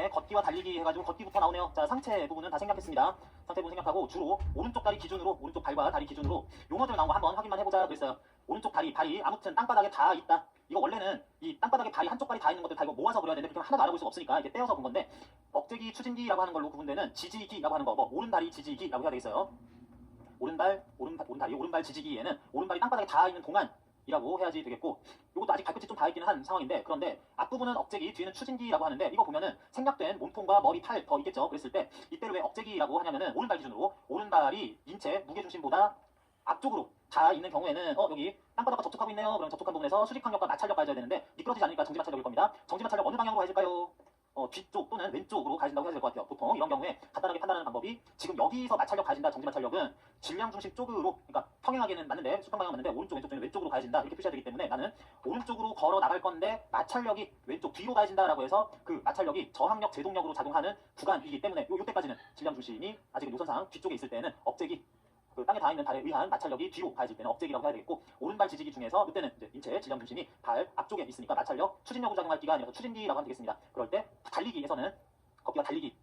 다음에 걷기와 달리기 해가지고 걷기부터 나오네요. 자, 상체 부분은 다 생략했습니다. 상체 부분 생략하고 주로 오른쪽 다리 기준으로, 오른쪽 발과 다리 기준으로 용어들 나온 거 한번 확인만 해보자 그랬어요. 오른쪽 발이 아무튼 땅바닥에 다 있다. 이거 원래는 이 땅바닥에 발이 한쪽 발이 다 있는 것들 다 이거 모아서 그려야 되는데 그렇게 하나도 알아볼 수가 없으니까 이게 떼어서 본 건데, 억제기, 추진기라고 하는 걸로 구분되는 지지기라고 하는 거, 뭐 오른다리 지지기라고 해야 되겠어요. 오른발 지지기에는 오른발이 땅바닥에 닿아 있는 동안이라고 해야지 되겠고, 이것도 아직 발끝이 좀 닿아 있기는 한 상황인데, 그런데 앞부분은 억제기, 뒤에는 추진기라고 하는데, 이거 보면은 생략된 몸통과 머리, 팔 더 있겠죠. 그랬을 때 이때를 왜 억제기라고 하냐면은 오른발 기준으로 오른발이 인체 무게중심보다 앞쪽으로 닿아 있는 경우에는 여기 땅바닥과 접촉하고 있네요. 그럼 접촉한 부분에서 수직항력과 마찰력 가져야 되는데 미끄러지지 않으니까 정지마찰력일 겁니다. 정지마찰력 어느 방향으로 가질까요? 뒤쪽 또는 왼쪽으로 가진다고 해야 될 것 같아요. 보통 이런 경우에 간단하게 판단하는 방법이, 지금 여기서 마찰력 가진다, 정지마찰력은 질량 중심 쪽으로, 그러니까 평행하게는 맞는데, 수평 방향 맞는데 오른쪽 왼쪽 중에 왼쪽으로 가진다 이렇게 표시해야 되기 때문에, 나는 오른쪽으로 걸어 나갈 건데 마찰력이 왼쪽 뒤로 가진다라고 해서 그 마찰력이 저항력, 제동력으로 작용하는 구간이기 때문에 요때까지는 질량 중심이 아직 노선상 뒤쪽에 있을 때는 억제기, 그 땅에 닿아 있는 발에 의한 마찰력이 뒤로 가해질 때는 억제기라고 해야 되겠고, 오른발 지지기 중에서 이때는 이제 인체 질량 중심이 발 앞쪽에 있으니까 마찰력, 추진력으로 작용할 기가 아니라서 추진기라고 하면 되겠습니다. 그럴 때 달리기에서는, 걷기와 달리기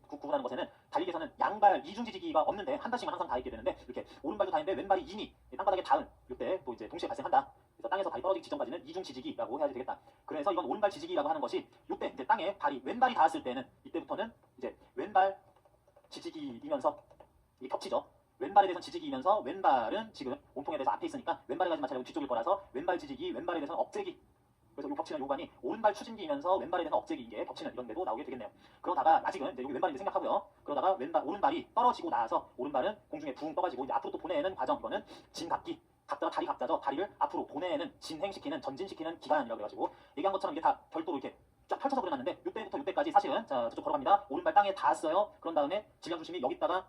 구분하는 것에는, 달리기에서는 양발 이중 지지기가 없는데 한 발씩만 항상 닿아 있게 되는데, 이렇게 오른발도 닿는데 왼발이 이미 땅바닥에 닿은 이때 또 이제 동시에 발생한다. 그래서 땅에서 발이 떨어지기 직전까지는 이중 지지기라고 해야 되겠다. 그래서 이건 오른발 지지기라고 하는 것이, 이때 이제 땅에 왼발이 닿았을 때는, 이때부터는 이제 왼발 지지기이면서 이게 겹치죠. 왼발에 대해서는 지지기이면서 왼발은 지금 몸통에 대해서 앞에 있으니까 왼발에 가진 마찰력은 뒤쪽일 거라서 왼발 지지기, 왼발에 대해서는 억제기. 그래서 이 겹치는 요관이 오른발 추진기이면서 왼발에 대해서는 억제기, 이게 겹치는 이런 데도 나오게 되겠네요. 그러다가 아직은 이제 여기 왼발인지 생각하고요. 그러다가 오른발이 떨어지고 나서 오른발은 공중에 붕 떠가지고 이제 앞으로 또 보내는 과정, 이거는 진각기. 각자가 다리 각자죠. 다리를 앞으로 보내는, 진행시키는, 전진시키는 기관이라고 해가지고, 얘기한 것처럼 이게 다 별도로 이렇게 쫙 펼쳐서 그려놨는데, 이때부터 이때까지 사실은, 자, 저쪽 걸어갑니다. 오른발 땅에 닿았어요. 그런 다음에 질량 중심이 여기다가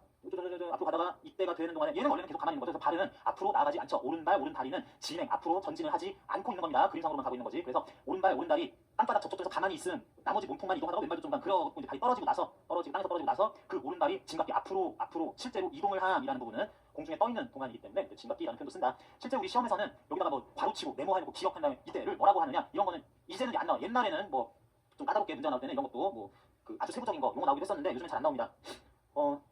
앞으로 가다가 이때가 되는 동안에, 얘는 원래는 계속 가만히 있는 거죠. 그래서 발은 앞으로 나가지 않죠. 오른발, 오른다리는 진행, 앞으로 전진을 하지 않고 있는 겁니다. 그림상으로만 가고 있는 거지. 그래서 오른발, 오른다리 땅바닥 접촉돼서 가만히 있음, 나머지 몸통만 이동하다가 왼발도 좀만 그려갖고 이제 발이 떨어지고 나서, 땅에서 떨어지고 나서 그 오른발이 진각기 앞으로 실제로 이동을 함이라는 부분은 공중에 떠 있는 동안이기 때문에 진각기라는 표현도 쓴다. 실제 우리 시험에서는 여기다가 뭐 괄호치고 네모해놓고 기억한 다음에 이때를 뭐라고 하느냐, 이런 거는 이제는 안 나와. 옛날에는 뭐 좀 까다롭게 문제 나올 때는 이런 것도 뭐 그 아주 세부적인 거 용어 나오기도 했었는데, 요즘은 잘 안 나옵니다.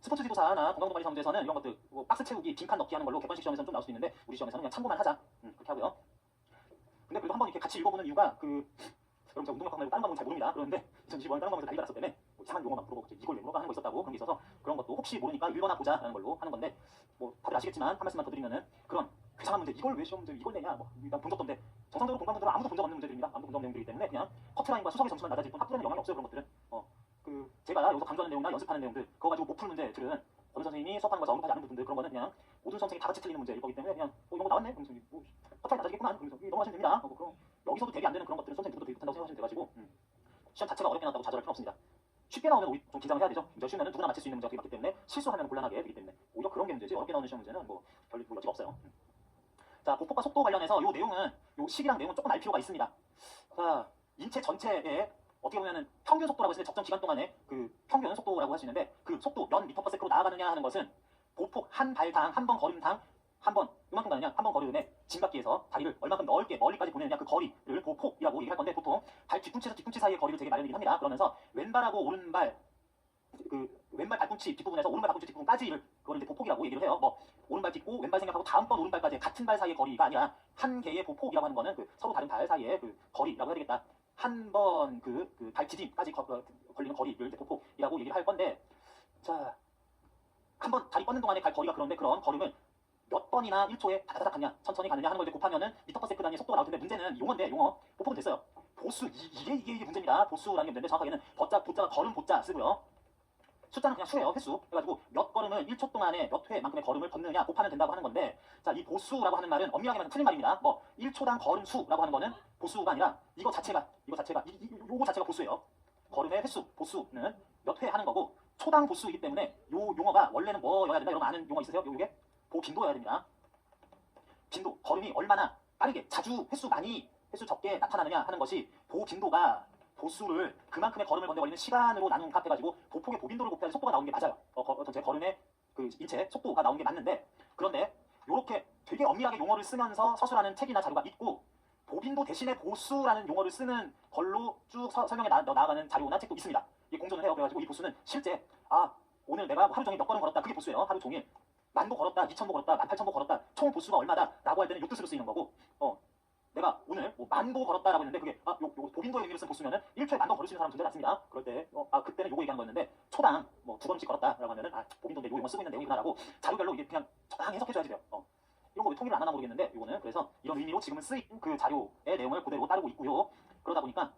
스포츠 지도사나 건강관리 문제에서는 이런 것들, 뭐 박스 채우기, 빈칸 넣기 하는 걸로 객관식 시험에서는 좀 나올 수 있는데, 우리 시험에서는 그냥 참고만 하자. 그렇게 하고요. 근데 그래도 한번 이렇게 같이 읽어보는 이유가, 여러분 제가 운동역학 말고 다른 과목은 잘 모릅니다. 그런데 2025년 다른 과목에서 난리 났을 때문에 뭐 이상한 용어 막 물어보고 이걸 왜 물어봐 하는 거 있었다고, 그런 게 있어서 그런 것도 혹시 모르니까 읽어나 보자라는 걸로 하는 건데, 뭐 다들 아시겠지만 한 말씀만 더 드리면은, 그런 괴상한 문제, 이걸 왜 시험 문제 이걸 내냐, 뭐 난 본 적도 없는데, 정상적으로 공부한 분들은 아무도 본 적 없는 문제들입니다. 아무도 본 적 없는 내용들이기 때문에 그냥 커트라인과 수석의 점수만 낮아질 뿐 학부에는 영향이 없어요. 그런 것들은 제가 여기서 강조하는 내용이나 연습하는 내용들, 그거 가지고 못 풀 문제들은 어느 선생님이 수업하는 것에서 언급하지 않는 부분들, 그런 거는 그냥 모든 선생님이 다 같이 틀리는 문제일 거기 때문에 그냥 이런 거 나왔네? 그러면서 뭐 커트라인 낮아지겠구만. 그러면서 넘어가시면 됩니다. 그럼 여기서도 대비 안 되는 그런 것들은 선생님 누구도 대비 못한다고 생각하시면 돼가지고 시험 자체가 어렵게 나왔다고 좌절할 필요 없습니다. 쉽게 나오면 우리 좀 긴장을 해야 되죠. 문제 쉬우면 누구나 맞힐 수 있는 문제가 되게 많기 때문에 실수하면 곤란하게 되기 때문에 오히려 그런 게 문제지, 어렵게 나오는 시험 문제는 뭐 별 여지가 없어요. 자, 보폭과 속도 관련해서 요 내용은, 요 식이랑 내용은 조금 알 필요가 있습니다. 자, 인체 전체에 어떻게 보면은 평균 속도라고 했을 때 적정 기간 동안에 그 평균 속도라고 할 수 있는데, 그 속도 몇 미터 퍼 세크로 나아가느냐 하는 것은 보폭 한 발당, 한 번 걸음당, 한 번 이만큼 가느냐, 한 번 걸음에 진각기에서 다리를 얼마큼 넓게 멀리까지 보내느냐, 그 거리를 보폭이라고 얘기할 건데, 보통 발 뒤꿈치에서 뒤꿈치 사이의 거리를 되게 마련이긴 합니다. 그러면서 왼발하고 오른발, 왼발 발꿈치 뒷부분에서 오른발 발꿈치 뒷부분까지를, 그걸 이제 보폭이라고 얘기를 해요. 뭐 오른발 딛고 왼발 생각하고 다음번 오른발까지 같은 발 사이의 거리가 아니라, 한 개의 보폭이라고 하는 거는 서로 다른 발 사이의 그 거리라고 해야 되겠다. 한 번 발 디딤까지 걸리는 거리를 이제 보폭이라고 얘기를 할 건데, 자, 한 번 다리 뻗는 동안에 갈 거리가, 그런데 그런 걸음을 몇 번이나 1초에 다다닥 가냐, 천천히 가느냐 하는 걸 이제 곱하면은 미터 퍼 세크 단위의 속도가 나올 텐데, 문제는 용어인데, 용어 보폭은 됐어요. 보수, 이게 문제입니다. 보수라는 게 문제인데, 정확하게는 보자가 걸음 보자 쓰고요. 숫자는 그냥 수예요. 횟수. 그래가지고 몇 걸음을 1초 동안에 몇 회만큼의 걸음을 걷느냐 곱하면 된다고 하는 건데, 자, 이 보수라고 하는 말은 엄밀하게 말하면 틀린 말입니다. 뭐 1초당 걸음 수라고 하는 거는 보수가 아니라, 요거 자체가 보수예요. 걸음의 횟수, 보수는 몇 회 하는 거고, 초당 보수이기 때문에 요 용어가 원래는 뭐여야 된다? 여러분 아는 용어 있으세요? 요게 보빈도여야 됩니다. 빈도, 걸음이 얼마나 빠르게, 자주, 횟수 많이, 횟수 적게 나타나느냐 하는 것이, 보빈도가 보수를 그만큼의 걸음을 걷는데 걸리는 시간으로 나눈 값 해가지고 보폭의 보빈도를 곱해야 속도가 나오는 게 맞아요. 전체 걸음의 그 인체 속도가 나오는 게 맞는데, 그런데 요렇게 되게 엄밀하게 용어를 쓰면서 서술하는 책이나 자료가 있고, 보빈도 대신에 보수라는 용어를 쓰는 걸로 쭉 설명해 나아가는 자료나 책도 있습니다. 이 공조는 그래가지고 이 보수는 실제 오늘 내가 뭐 하루 종일 몇 걸음 걸었다 그게 보수예요. 하루 종일 10,000보 걸었다, 2,000보 걸었다, 18,000보 걸었다 총 보수가 얼마다라고 할 때는 요 뜻으로 쓰이는 거고 내가 오늘 뭐 10,000보 걸었다라고 했는데 그게 요거 도빈도의 의미로 쓴 보수면은 1초에 10,000보 걸을 수 있는 사람은 존재하지 않습니다. 그럴 때 그때는 요거 얘기한 거였는데 초당 뭐 2걸음씩 걸었다라고 하면은 도빈도인데 요 용어 쓰고 있는 내용이구나라고 자료별로 이게 그냥 적당히 해석해줘야지 돼요. 이런 거 왜 통일을 안 하나 모르겠는데 요거는 그래서 이런 의미로 지금은 쓰인 그 자료의 내용을 그대로 따르고 있고요. 그러다 보니까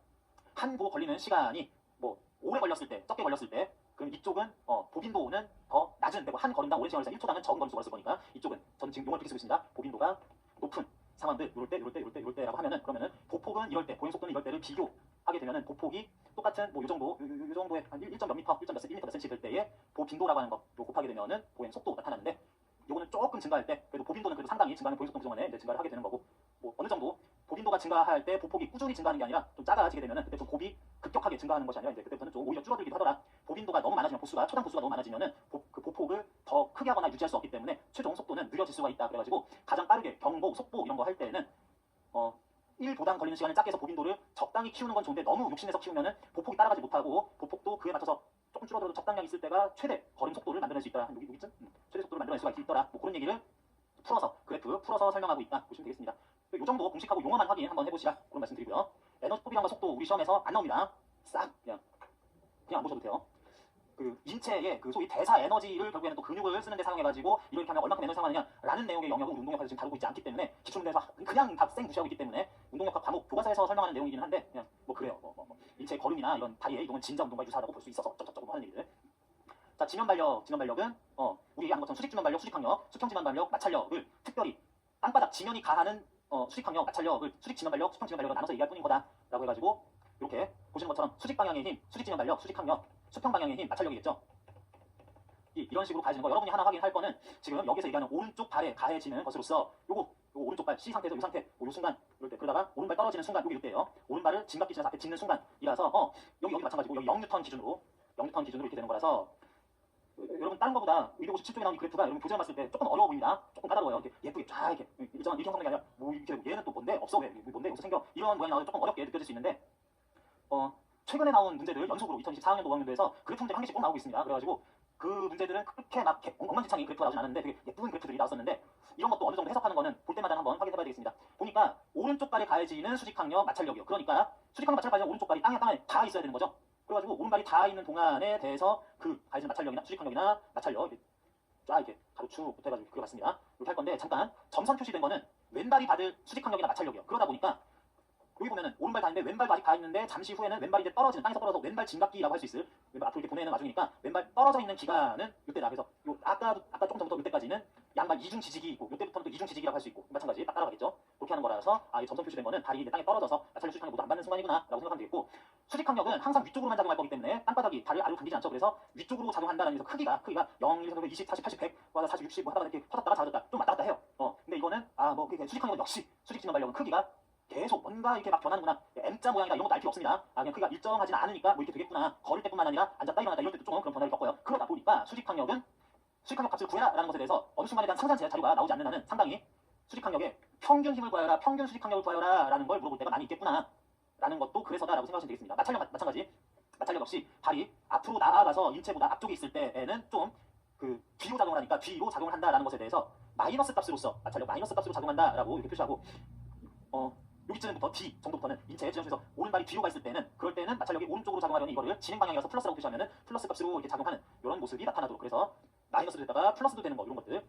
한 보 걸리는 시간이 뭐 오래 걸렸을 때, 적게 걸렸을 때 그럼 이쪽은 보빈도는 더 낮은 데고 한 걸음당 오랜 시간을 해서 1초당은 적은 걸음수 걸었을 거니까 이쪽은 저는 지금 용어를 그렇게 쓰고 있습니다. 보빈도가 높은 상황들 요럴 때라고 하면은 그러면은 보폭은 이럴 때, 보행 속도는 이럴 때를 비교하게 되면은 보폭이 똑같은 뭐 요 정도 요 정도의 한 1점 몇 미터, 1점 몇 센치 될 때에 보빈도라고 하는 거 곱하게 되면은 보행 속도 나타나는데 요거는 조금 증가할 때 그래도 보빈도는 그래도 상당히 증가하는 보행 속도 구성원에 이제 증가를 하게 되는 거고 뭐 어느 정도 보빈도가 증가할 때 보폭이 꾸준히 증가하는 게 아니라 좀 작아지게 되면은 그때 좀 곱이 급격하게 증가하는 것이 아니라 이제 그때부터는 좀 오히려 줄어들기도 하더라. 보빈도가 너무 많아지면 초당 보수가 너무 많아지면은 그 보폭을 더 크게 하거나 유지할 수 없기 때문에 최종 속도는 느려질 수가 있다. 그래가지고 가장 빠르게 경보, 속보 이런 거 할 때는 1보당 걸리는 시간을 작게 해서 보빈도를 적당히 키우는 건 좋은데 너무 욕심내서 키우면은 보폭이 따라가지 못하고 보폭도 그에 맞춰서 조금 줄어들어도 적당량 있을 때가 최대 걸음 속도를 만들어낼 수 있다. 여기쯤 최대 속도를 만들어낼 수가 있더라. 뭐 그런 얘기를 풀어서 그래프 풀어서 설명하고 있다 보시면 되겠습니다. 이 정도 공식하고 용어만 확인 한번 해보시라 그런 말씀드리고요. 에너지 소비량과 속도 우리 시험에서 안 나옵니다. 싹 그냥 안 보셔도 돼요. 그 인체의 그 소위 대사 에너지를 결국에는 또 근육을 쓰는 데 사용해가지고 이렇게 하면 얼마큼 에너지 사용하느냐라는 내용의 영역을 운동역학에서 지금 다루고 있지 않기 때문에 기출문제에서 그냥 다 무시하고 있기 때문에 운동역학 과목 교과서에서 설명하는 내용이긴 한데 그냥 뭐 그래요. 인체의 걸음이나 이런 다리의 이동은 진자 운동과 유사하다고 볼 수 있어서 어쩌고 하는 얘기들. 자, 지면발력은 우리 한 것처럼 수직지면발력, 수직항력, 수평지면발력, 마찰력을 특별히 땅바닥 지면이 가하는 수직항력, 마찰력을 수직지면발력, 수평지면발력으로 나눠서 얘기할 뿐인 거다라고 해가지고 이렇게 보시는 것처럼 수직방향의 힘, 수직지면발력, 수직항력, 수평방향의 힘, 마찰력이겠죠. 이런 식으로 가해지는 거 여러분이 하나 확인할 거는 지금 여기서 얘기하는 오른쪽 발에 가해지는 것으로서 요거 오른쪽 발 C 상태에서 요 상태 요 순간 이럴 때 그러다가 오른발 떨어지는 순간 요게 이때예요. 오른발을 짐갑기 지나서 앞에 짚는 순간이라서 여기 마찬가지고 여기 0뉴턴 기준으로 이렇게 되는 거라서 여러분 다른 거보다 257쪽에 나오는 그래프가 여러분 교재만 봤을 때 조금 어려워 보입니다. 조금 까다로워요. 이렇게 예쁘게 쫙 이렇게 일정한 일평선이 아니라 뭐 이렇게 얘는 또 뭔데 없어 왜 뭔데 여기서 생겨 이런 모양이 나와서 조금 어렵게 느껴질 수 있는데 최근에 나온 문제들 연속으로 2024학년도 5학년도에서 그래프 문제 한 개씩 꼭 나오고 있습니다. 그래가지고 그 문제들은 그렇게 막 엉망진창인 그래프가 나오진 않았는데 되게 예쁜 그래프들이 나왔었는데 이런 것도 어느 정도 해석하는 거는 볼 때마다 한번 확인해봐야 되겠습니다. 보니까 오른쪽 발에 가해지는 수직항력 마찰력이요. 그러니까 수직항력 마찰력 가해지는 오른쪽 발이 땅에 닿아 있어야 되는 거죠. 그래가지고 오른발이 닿아 있는 동안에 대해서 그 가해지는 마찰력이나 수직항력이나 마찰력 이렇게 쫙 이렇게 가로축부터 해가지고 그려봤습니다. 이렇게 할 건데 잠깐 점선 표시된 거는 왼발이 받을 수직항력이나 마찰력이요. 그러다 보니까 여기 보면은 오른발 닿는데 왼발도 아직 닿있는데 잠시 후에는 왼발이 이제 떨어지는 땅에서 떨어져서 왼발 진각기라고 할 수 있을 왼발 앞으로 이렇게 보내는 와중이니까 왼발 떨어져 있는 기간은 이때다. 그래서 요 아까 조금 전부터 이때까지는 양발 이중 지직이 있고 이때부터는 또 이중 지직이라고 할 수 있고 마찬가지 딱 따라가겠죠. 그렇게 하는 거라서 이 점선 표시된 거는 발이 이제 땅에 떨어져서 마찰력 수직항력 모두 안 받는 순간이구나라고 생각하면 되겠고 수직항력은 항상 위쪽으로만 작용할 거기 때문에 땅바닥이 발을 아래로 당기지 않죠. 그래서 위쪽으로 작용한다는 점에서 크기가 0, 1, 20, 40, 80, 100, 40, 60 뭐 하다가 이렇게 퍼졌다가 작아졌다 좀 왔다 갔다 해요. 근데 이거는 뭐 수직항력은 역시 수직지면발력은 크기가 계속 뭔가 이렇게 막 변하는구나. M자 모양이다 이런 것도 알 필요 없습니다. 그냥 크기가 일정하진 않으니까 뭐 이렇게 되겠구나. 걸을 때뿐만 아니라 앉았다 일어났다 이럴 때도 좀 그런 변화를 겪어요. 그러다 보니까 수직항력 값을 구해라라는 것에 대해서 어느 순간에 대한 상세한 자료가 나오지 않는 한은 상당히 수직항력의 평균 힘을 구하여라, 평균 수직항력을 구하여라라는 걸 물어볼 때가 많이 있겠구나. 라는 것도 그래서다라고 생각하시면 되겠습니다. 마찬가지. 마찰력 역시 발이 앞으로 나아가서 인체보다 앞쪽에 있을 때에는 좀 그 뒤로 작용을 하니까 뒤로 작용을 한다라는 것에 대해서 마이너스 값으로서 마찰력 마이너스 값으로 작용한다라고 이렇게 표시하고 여기쯤부터 D 정도부터는 인체의 지점에서 오른발이 뒤로 가 있을 때는 그럴 때는 마찰력이 오른쪽으로 작용하려는 이거를 진행 방향이라서 플러스라고 표시하면은 플러스 값으로 이렇게 작용하는 이런 모습이 나타나도록 그래서 마이너스로 됐다가 플러스도 되는 거 이런 것들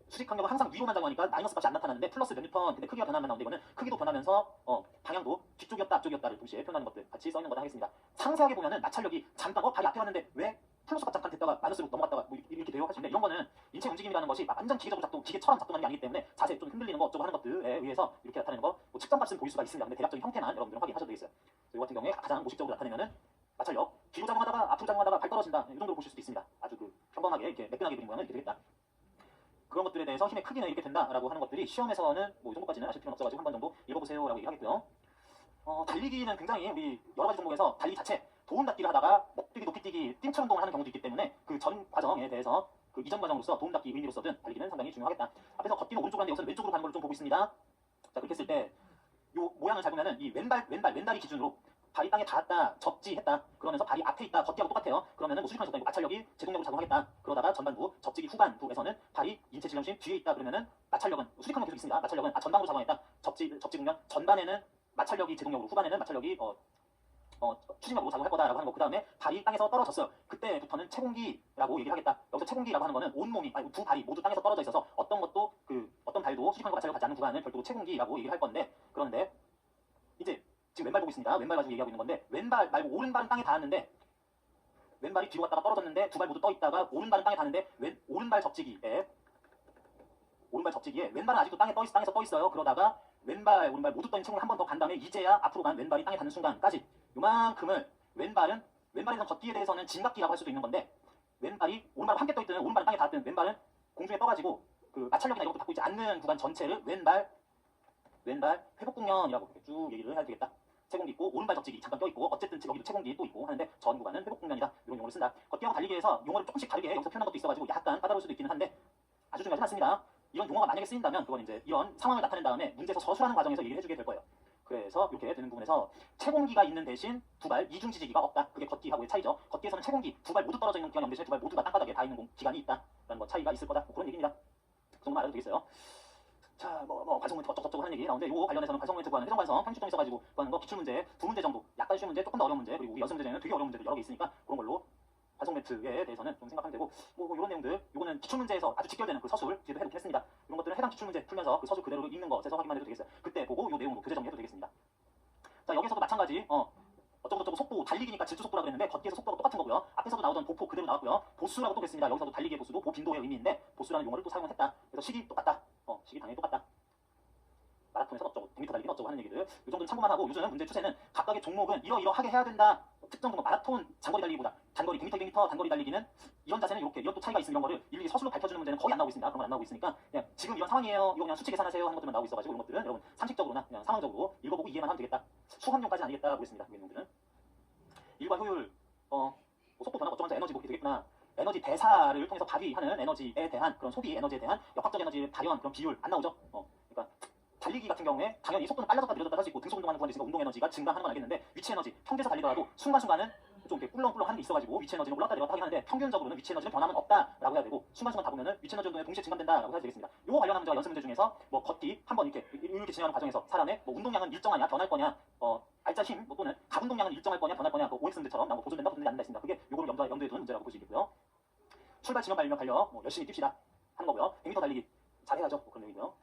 수직항력은 항상 위로만 작용하니까 마이너스 값이 안 나타나는데 플러스 몇 뉴턴 근데 크기가 변하면 나오는데 이거는 크기도 변하면서 방향도 뒤쪽이었다 앞쪽이었다를 동시에 표현하는 것들 같이 써 있는 거다 하겠습니다. 상세하게 보면은 마찰력이 잠깐 발이 앞에 왔는데 왜 플러스가 잠깐 됐다가 마이너스로 넘어갔다가 뭐 이렇게 돼요 하시는데 이런 거는 인체 움직임이라는 것이 완전 기계적으로 기계처럼 작동하는 게 아니기 때문에 자세 좀 흔들리는 거 어쩌고 하는 것들에 의해서 이렇게 나타내는 거 뭐 측정값은 보일 수가 있습니다. 근데 대략적인 형태만 여러분들은 확인하셔도 되겠어요. 이 같은 경우에 가장 모식적으로 나타내면은 마찰력 뒤로 작용하다가 앞으로 작용하다가 발 떨어진다 이 정도로 보실 수도 있습니다. 아주 평범하게 이렇게 매끈하게 그린 모양은 이렇게 되겠다. 그런 것들에 대해서 힘의 크기는 이렇게 된다라고 하는 것들이 시험에서는 뭐 이 정도까지는 아실 필요는 없어가지고 한 번 정도 읽어보세요라고 얘기하겠고요. 달리기는 굉장히 우리 여러 가지 종목에서 달리기 자체 도움 닫기를 하다가 목뛰기, 높이뛰기, 띵철 운동을 하는 경우도 있기 때문에 그 전 과정에 대해서 그 이전 과정으로서 도움 닫기 의미로서든 달리기는 상당히 중요하겠다. 앞에서 걷기는 오른쪽으로 하는데 여기서는 왼쪽으로 가는 걸 좀 보고 있습니다. 자 그렇게 했을 때 요 모양을 잘 보면은 이 왼다리 기준으로 발이 땅에 닿았다, 접지했다. 그러면서 발이 앞에 있다, 걷기하고 똑같아요. 그러면은 뭐 수직선이 줬다, 마찰력이 제동력으로 작용하겠다. 그러다가 전반부, 접지기 후반부에서는 발이 인체 질량심 뒤에 있다. 그러면은 마찰력은 수직선이 계속 있습니다. 마찰력은 전방으로 작용했다. 접지 국면 전반에는 마찰력이 제동력으로, 후반에는 마찰력이 추진력으로 작용할 거다라고 하는 거. 그 다음에 발이 땅에서 떨어졌어요. 그때부터는 채공기라고 얘기를 하겠다. 여기서 채공기라고 하는 거는 온 몸이, 아니 두 발이 모두 땅에서 떨어져 있어서 어떤 발도 수직선과 마찰력을 받지 않는 구간을 별도로 채공기라고 얘기를 할 건데, 그런데 이제 지금 왼발 보고 있습니다. 왼발 가지고 얘기하고 있는 건데, 왼발 말고 오른발은 땅에 닿았는데, 왼발이 뒤로 갔다가 떨어졌는데 두 발 모두 떠 있다가 오른발은 땅에 닿는데 오른발 접지기에 왼발은 아직도 땅에서 떠 있어요. 그러다가 왼발 오른발 모두 떠 있는 채공을 한 번 더 간 다음에 이제야 앞으로 간 왼발이 땅에 닿는 순간까지 요만큼을 왼발에서 걷기에 대해서는 진각기라고 할 수도 있는 건데, 왼발이 오른발과 함께 떠 있든 오른발은 땅에 닿았든 왼발은 공중에 떠가지고 그 마찰력이나 이런 것도 받고 있지 않는 구간 전체를 왼발 회복 국면이라고 쭉 얘기를 해야 되겠다. 채공기 있고 오른발 접지기 잠깐 껴있고 어쨌든 여기도 채공기 또 있고 하는데 전 구간은 회복 국면이다. 이런 용어를 쓴다. 걷기하고 달리기에 서 용어를 조금씩 다르게 여기서 표현한 것도 있어가지고 약간 까다로울 수도 있기는 한데 아주 중요하진 않습니다. 이런 용어가 만약에 쓰인다면 그건 이제 이런 상황을 나타낸 다음에 문제에서 서술하는 과정에서 얘기를 해주게 될 거예요. 그래서 이렇게 되는 부분에서 채공기가 있는 대신 두 발 이중 지지기가 없다. 그게 걷기하고의 차이죠. 걷기에서는 채공기 두 발 모두 떨어져 있는 기간이 없는 대신에 두 발 모두가 땅바닥에 닿아 있는 기간이 있다라는 거 차이가 있을 거다. 뭐 그런 얘기입니다. 그 정도만 알아도 되겠어요. 자, 관성 멘트 어쩌고저쩌고 하는 얘기 나오는데, 요거 관련해서는 관성 멘트 구하는 회전관성, 편집점 있어가지고 구하는 거 기출문제, 두 문제 정도, 약간 쉬운 문제, 조금 더 어려운 문제, 그리고 연습 문제는 되게 어려운 문제도 여러 개 있으니까 그런 걸로 관성 멘트에 대해서는 좀 생각하면 되고, 뭐 이런 내용들, 요거는 기출문제에서 아주 직결되는 그 서술 뒤에도 해놓긴 했습니다. 이런 것들은 해당 기출문제 풀면서 그 서술 그대로 읽는 것에서 확인만 해도 되겠어요. 그때 보고 요 내용으로 교재 정리해도 되겠습니다. 자, 여기서도 마찬가지, 어쩌고저쩌고 속도, 달리기니까 질주 속도라고 그랬는데 걷기에서 속도가 똑같은 거고요. 앞에서도 나오던 보폭 그대로 나왔고요. 보수라고 또 그랬습니다. 여기서도 달리기의 보수도 보빈도의 의미인데 보수라는 용어를 또 사용을 했다. 그래서 식이 똑같다. 식이 당연히 똑같다. 마라톤에서 어쩌고 100m 달리기 어쩌고 하는 얘기들 이 정도는 참고만 하고, 요즘 문제 추세는 각각의 종목은 이러이러하게 해야 된다. 특정 종목 마라톤 장거리 달리기보다 단거리 100m 200m 단거리 달리기는 이런 자세는 이런 또 차이가 있으면 이런 거를 일일이 서술로 밝혀주는 문제는 거의 안 나오고 있습니다. 그런 건 안 나오고 있으니까 그냥 지금 이런 상황이에요, 이거 그냥 수치 계산하세요 하는 것들만 나오고 있어가지고 이런 것들은 여러분 상식적으로나 그냥 상황적으로 읽어보고 이해만 하면 되겠다. 수학용까지는 아니겠다라고 했습니다. 이 내용들은 일과 효율, 속도 변화 어쩌면서 에너지 복귀 되겠구나. 에너지 대사를 통해서 발휘하는 에너지에 대한 그런 소비 에너지에 대한 역학적 에너지의 발현 그런 비율 안 나오죠. 그러니까 달리기 같은 경우에 당연히 속도는 빨라졌다 느려졌다 할 수 있고 등속 운동하는 구간도 있으니까 운동 에너지가 증가하는 건 알겠는데, 위치 에너지 평지에서 달리더라도 순간순간은 좀 이렇게 꿀렁꿀렁 하는 게 있어가지고 위치 에너지는 올랐다 내렸다 하긴 하는데 평균적으로는 위치 에너지는 변함은 없다라고 해야 되고, 순간순간 다 보면은 위치 에너지 정도는 동시에 증가된다라고 해야 되겠습니다. 요거 관련한 문제가 연습 문제 중에서 뭐 걷기 한번 이렇게 진행하는 과정에서 사람의 뭐 운동량은 일정하냐 변할 거냐, 알짜 힘 또는 가운동량은 일정할 거냐 변할 거냐, 그 OX 문제처럼 나오고 보존된다 보존되지 않는다 있습니다. 그게 요거를 염두에 두는 문제라고 볼 수 있겠고요. 출발 지면 발면 달려 열심히 뛸시다 하는 거고요. 100m 달리기 잘해야죠. 뭐 그런 얘기고요.